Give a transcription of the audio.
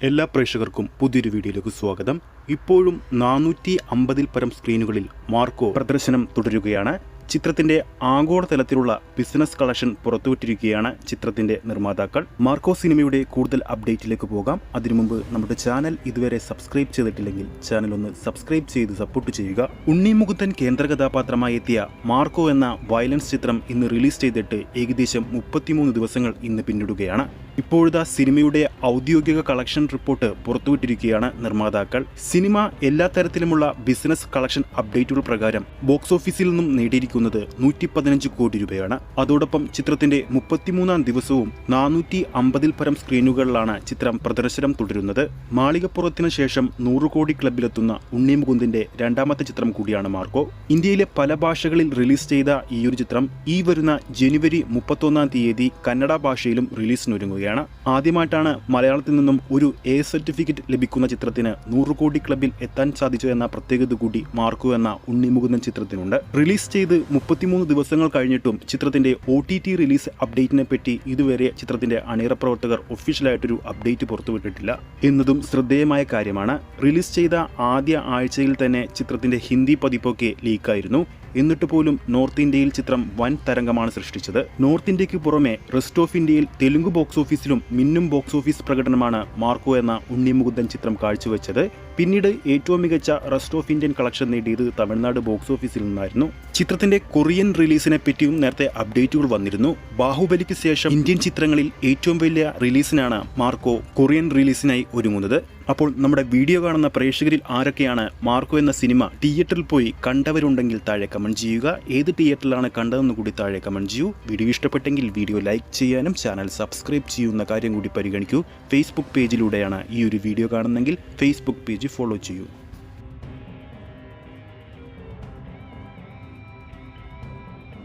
എല്ലാ പ്രേക്ഷകർക്കും പുതിയൊരു വീഡിയോയിലേക്ക് സ്വാഗതം. ഇപ്പോഴും 450-ൽ പരം സ്ക്രീനുകളിൽ മാർക്കോ പ്രദർശനം തുടരുകയാണ്. ചിത്രത്തിന്റെ ആഗോളതലത്തിലുള്ള ബിസിനസ് കളക്ഷൻ പുറത്തുവിട്ടിരിക്കുകയാണ് ചിത്രത്തിന്റെ നിർമ്മാതാക്കൾ. മാർക്കോ സിനിമയുടെ കൂടുതൽ അപ്ഡേറ്റിലേക്ക് പോകാം. അതിനു മുമ്പ് നമ്മുടെ ചാനൽ ഇതുവരെ സബ്സ്ക്രൈബ് ചെയ്തിട്ടില്ലെങ്കിൽ ചാനൽ ഒന്ന് സബ്സ്ക്രൈബ് ചെയ്ത് സപ്പോർട്ട് ചെയ്യുക. ഉണ്ണി മുകുന്ദൻ കേന്ദ്ര കഥാപാത്രമായി എത്തിയ മാർക്കോ എന്ന വയലൻസ് ചിത്രം ഇന്ന് റിലീസ് ചെയ്തിട്ട് ഏകദേശം 33 ദിവസങ്ങൾ ഇന്ന് പിന്നിടുകയാണ്. ഇപ്പോഴത്തെ സിനിമയുടെ ഔദ്യോഗിക കളക്ഷൻ റിപ്പോർട്ട് പുറത്തുവിട്ടിരിക്കുകയാണ് നിർമ്മാതാക്കൾ. സിനിമ എല്ലാ തരത്തിലുമുള്ള ബിസിനസ് കളക്ഷൻ അപ്ഡേറ്റുകൾ പ്രകാരം ബോക്സ് ഓഫീസിൽ നിന്നും നേടിയിരിക്കുന്നത് 115 കോടി രൂപയാണ്. അതോടൊപ്പം ചിത്രത്തിന്റെ 33-ാം ദിവസവും 450-ൽ പരം സ്ക്രീനുകളിലാണ് ചിത്രം പ്രദർശനം തുടരുന്നത്. മാളികപ്പുറത്തിന് ശേഷം 100 കോടി ക്ലബിലെത്തുന്ന ഉണ്ണി മുകുന്ദന്റെ രണ്ടാമത്തെ ചിത്രം കൂടിയാണ് മാർക്കോ. ഇന്ത്യയിലെ പല ഭാഷകളിൽ റിലീസ് ചെയ്ത ഈയൊരു ചിത്രം ഈ വരുന്ന ജനുവരി 31-ാം തീയതി കന്നഡ ഭാഷയിലും റിലീസിനൊരുങ്ങുകയാണ്. ആദ്യമായിട്ടാണ് മലയാളത്തിൽ നിന്നും ഒരു എ സർട്ടിഫിക്കറ്റ് ലഭിക്കുന്ന ചിത്രത്തിന് 100 കോടി ക്ലബിൽ എത്താൻ സാധിച്ചു എന്ന പ്രത്യേകത കൂടി മാർക്കോ എന്ന ഉണ്ണി മുകുന്ദൻ ചിത്രത്തിനുണ്ട്. റിലീസ് ചെയ്ത് 33 ദിവസങ്ങൾ കഴിഞ്ഞിട്ടും ചിത്രത്തിന്റെ OTT റിലീസ് അപ്ഡേറ്റിനെ പറ്റി ഇതുവരെ ചിത്രത്തിന്റെ അണിയറ പ്രവർത്തകർ ഒഫീഷ്യലായിട്ടൊരു അപ്ഡേറ്റ് പുറത്തുവിട്ടിട്ടില്ല എന്നതും ശ്രദ്ധേയമായ കാര്യമാണ്. റിലീസ് ചെയ്ത ആദ്യ ആഴ്ചയിൽ തന്നെ ചിത്രത്തിന്റെ ഹിന്ദി പതിപ്പൊക്കെ ലീക്കായിരുന്നു. എന്നിട്ട് പോലും നോർത്ത് ഇന്ത്യയിൽ ചിത്രം വൻ തരംഗമാണ് സൃഷ്ടിച്ചത്. നോർത്ത് ഇന്ത്യക്ക് പുറമെ റെസ്റ്റ് ഓഫ് ഇന്ത്യയിൽ തെലുങ്ക് ബോക്സ് ഓഫീസിലും മിന്നും ബോക്സ് ഓഫീസ് പ്രകടനമാണ് മാർക്കോ എന്ന ഉണ്ണി മുകുന്ദൻ ചിത്രം കാഴ്ചവെച്ചത്. പിന്നീട് ഏറ്റവും മികച്ച റെസ്റ്റ് ഓഫ് ഇന്ത്യൻ കളക്ഷൻ നേടിയത് തമിഴ്നാട് ബോക്സ് ഓഫീസിൽ നിന്നായിരുന്നു. ചിത്രത്തിന്റെ കൊറിയൻ റിലീസിനെ പറ്റിയും നേരത്തെ അപ്ഡേറ്റുകൾ വന്നിരുന്നു. ബാഹുബലിക്ക് ശേഷം ഇന്ത്യൻ ചിത്രങ്ങളിൽ ഏറ്റവും വലിയ റിലീസിനാണ് മാർക്കോ കൊറിയൻ റിലീസിനായി ഒരുങ്ങുന്നത്. അപ്പോൾ നമ്മുടെ വീഡിയോ കാണുന്ന പ്രേക്ഷകരിൽ ആരൊക്കെയാണ് മാർക്കോ എന്ന സിനിമ തിയേറ്ററിൽ പോയി കണ്ടവരുണ്ടെങ്കിൽ താഴെ കമന്റ് ചെയ്യുക. ഏത് തിയേറ്ററിലാണ് കണ്ടതെന്ന് കൂടി താഴെ കമന്റ് ചെയ്യൂ. വീഡിയോ ഇഷ്ടപ്പെട്ടെങ്കിൽ വീഡിയോ ലൈക്ക് ചെയ്യാനും ചാനൽ സബ്സ്ക്രൈബ് ചെയ്യുന്ന കാര്യം കൂടി പരിഗണിക്കൂ. ഫേസ്ബുക്ക് പേജിലൂടെയാണ് ഈ ഒരു വീഡിയോ കാണുന്നെങ്കിൽ ഫേസ്ബുക്ക് പേജ് ഫോളോ ചെയ്യൂ.